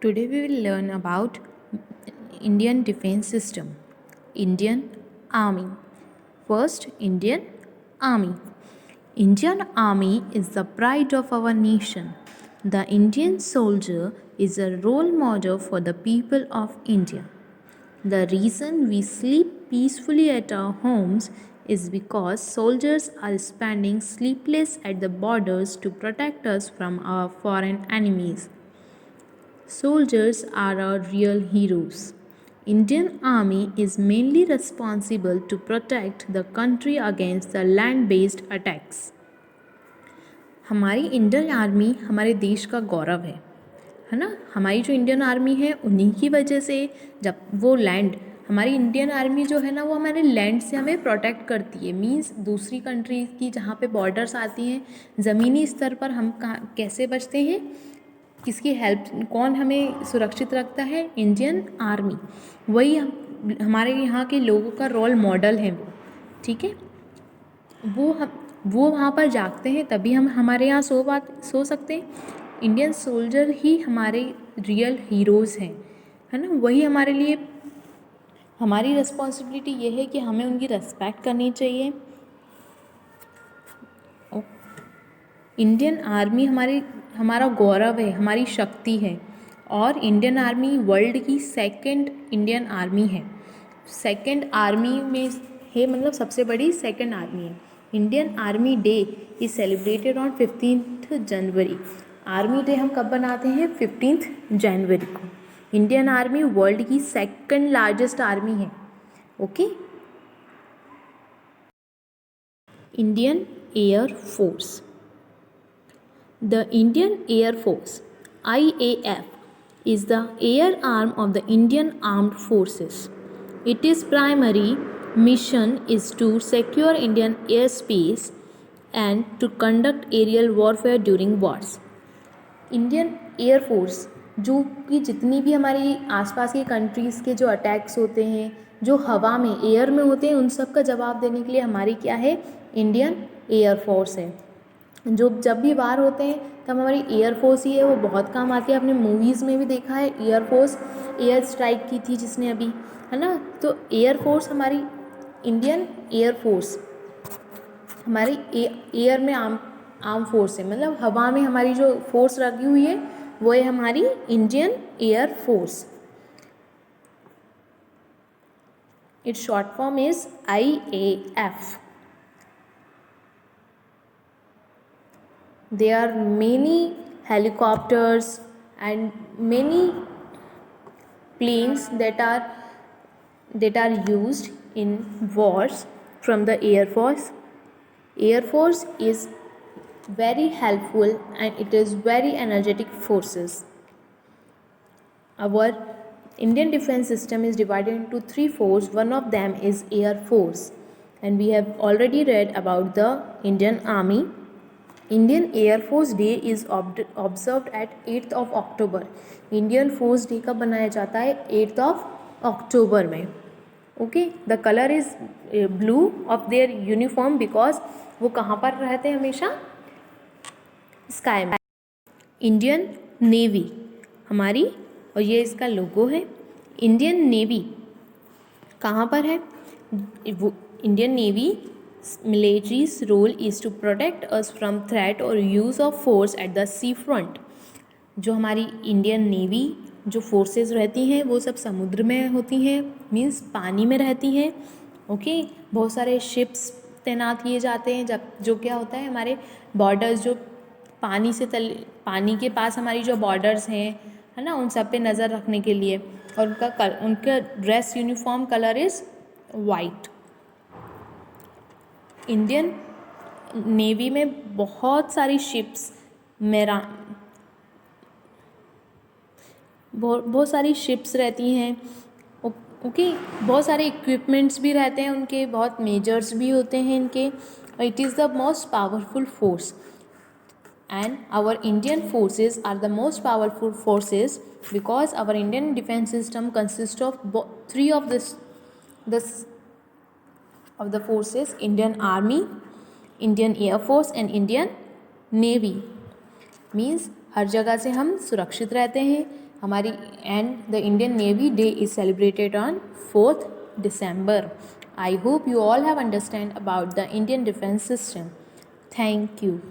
Today we will learn about Indian defense system, Indian Army. First, Indian Army. Indian Army is the pride of our nation. The Indian soldier is a role model for the people of India. The reason we sleep peacefully at our homes is because soldiers are spending sleepless at the borders to protect us from our foreign enemies. Soldiers are our real heroes. Indian Army is mainly responsible to protect the country against the land-based attacks. हमारी Indian army हमारे देश का गौरव है ना। हमारी जो Indian army है उन्हीं की वजह से जब वो लैंड हमारी इंडियन आर्मी जो है ना वो हमारे लैंड से हमें प्रोटेक्ट करती है। मींस दूसरी कंट्री की जहाँ पे बॉर्डर्स आती हैं ज़मीनी स्तर पर हम कहाँ कैसे बचते हैं, किसकी हेल्प, कौन हमें सुरक्षित रखता है? Indian army. वही हमारे यहाँ के लोगों का रोल मॉडल है वो, ठीक है। वो वहाँ पर जागते हैं तभी हम हमारे यहाँ सो सकते हैं। इंडियन सोल्जर ही हमारे रियल हीरोज़ हैं, है ना। वही हमारे लिए, हमारी रिस्पॉन्सिबिलिटी ये है कि हमें उनकी रिस्पेक्ट करनी चाहिए। इंडियन आर्मी हमारा गौरव है, हमारी शक्ति है। और इंडियन आर्मी वर्ल्ड की सेकंड इंडियन आर्मी है, सेकंड आर्मी में है, मतलब सबसे बड़ी सेकंड आर्मी है। Indian army day is celebrated on 15 January. Army day हम कब बनाते हैं? 15 जनवरी को। इंडियन आर्मी वर्ल्ड की सेकंड लार्जेस्ट आर्मी है, okay. Indian air force. The Indian Air Force (IAF) is the air arm of the Indian Armed Forces. Its primary mission is to secure Indian airspace and to conduct aerial warfare during wars. Indian air force जो कि जितनी भी हमारी आसपास की countries के जो attacks होते हैं, जो हवा में एयर में होते हैं, उन सब का जवाब देने के लिए हमारी क्या है? इंडियन एयरफोर्स है। जब भी वार होते हैं तब हमारी एयरफोर्स ही है, वो बहुत काम आती है। आपने मूवीज़ में भी देखा है एयरफोर्स एयर स्ट्राइक की थी जिसने अभी, है ना। तो एयरफोर्स हमारी इंडियन एयरफोर्स हमारी एयर में आर्म फोर्स है, मतलब हवा में हमारी जो फोर्स लगी हुई है वो है हमारी Indian air force. It's short form is IAF. There are many helicopters and many planes that are used in wars from the Air Force. Air Force is very helpful and it is very energetic forces. Our Indian defense system is divided into 3 forces. One of them is Air Force, and we have already read about the Indian Army. Indian air force day is observed eight 8th of October. Indian force day कब बनाया जाता है? 8th of October में, okay. The colour is blue of their uniform because वो कहाँ पर रहते हैं? हमेशा स्काई में। इंडियन नेवी हमारी, और ये इसका लोगो है। इंडियन नेवी कहाँ पर है? Indian navy military's role is to protect us from threat or use of force at the sea front. जो हमारी इंडियन नेवी जो फोर्सेस रहती हैं वो सब समुद्र में होती हैं, मीन्स पानी में रहती हैं, ओके। बहुत सारे शिप्स तैनात किए जाते हैं जब जो क्या होता है हमारे बॉर्डर्स जो पानी के पास हमारी जो बॉर्डर्स हैं, है ना, उन सब पे नज़र रखने के लिए। और उनका dress uniform colour is white. Indian navy में बहुत सारी शिप्स बहुत सारी शिप्स रहती हैं, ओके। बहुत सारे इक्विपमेंट्स भी रहते हैं उनके, बहुत मेजर्स भी होते हैं इनके। It is the most powerful force and our Indian forces are the most powerful forces because our Indian defence system consist of 3 of the forces: Indian Army, Indian Air Force and Indian Navy. मीन्स हर जगह से हम सुरक्षित रहते हैं, हमारी and the Indian Navy day is celebrated on 4th December. I hope you all have understand about the Indian defense system. Thank you.